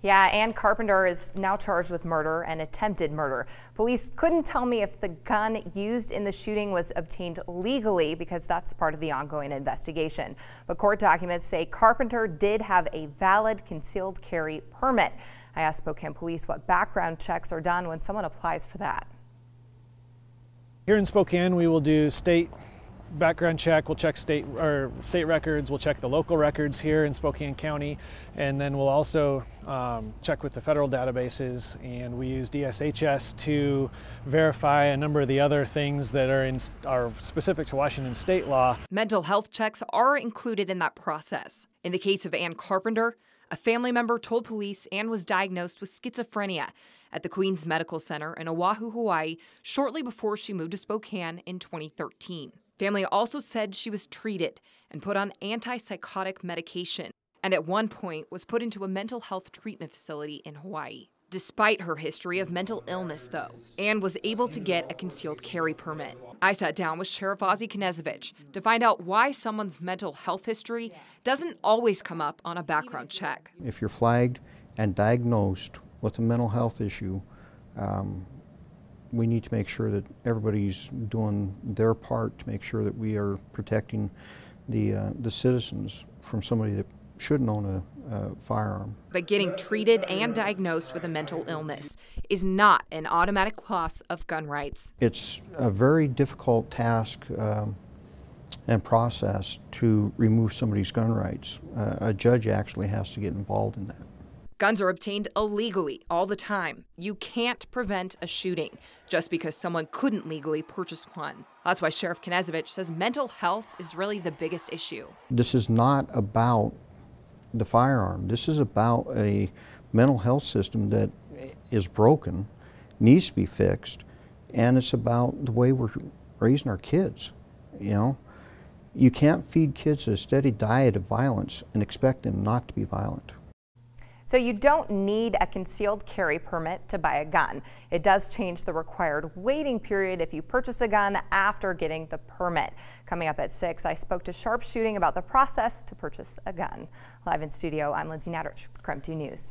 Yeah, Ann Carpenter is now charged with murder and attempted murder. Police couldn't tell me if the gun used in the shooting was obtained legally because that's part of the ongoing investigation. But court documents say Carpenter did have a valid concealed carry permit. I asked Spokane Police what background checks are done when someone applies for that. Here in Spokane, we will do state background check. We'll check state records. We'll check the local records here in Spokane County, and then we'll also check with the federal databases. And we use DSHS to verify a number of the other things that are specific to Washington state law. Mental health checks are included in that process. In the case of Ann Carpenter, a family member told police Ann was diagnosed with schizophrenia at the Queens Medical Center in Oahu, Hawaii, shortly before she moved to Spokane in 2013. Family also said she was treated and put on antipsychotic medication, and at one point was put into a mental health treatment facility in Hawaii. Despite her history of mental illness, though, Ann was able to get a concealed carry permit. I sat down with Sheriff Ozzie Knezovich to find out why someone's mental health history doesn't always come up on a background check. If you're flagged and diagnosed with a mental health issue, we need to make sure that everybody's doing their part to make sure that we are protecting the citizens from somebody that shouldn't own a firearm. But getting treated and diagnosed with a mental illness is not an automatic loss of gun rights. It's a very difficult task and process to remove somebody's gun rights. A judge actually has to get involved in that. Guns are obtained illegally all the time. You can't prevent a shooting just because someone couldn't legally purchase one. That's why Sheriff Knezovich says mental health is really the biggest issue. This is not about the firearm. This is about a mental health system that is broken, needs to be fixed, and it's about the way we're raising our kids. You know, you can't feed kids a steady diet of violence and expect them not to be violent. So you don't need a concealed carry permit to buy a gun. It does change the required waiting period if you purchase a gun after getting the permit. Coming up at 6, I spoke to Sharpshooting about the process to purchase a gun. Live in studio, I'm Lindsay Nattridge, KREM 2 News.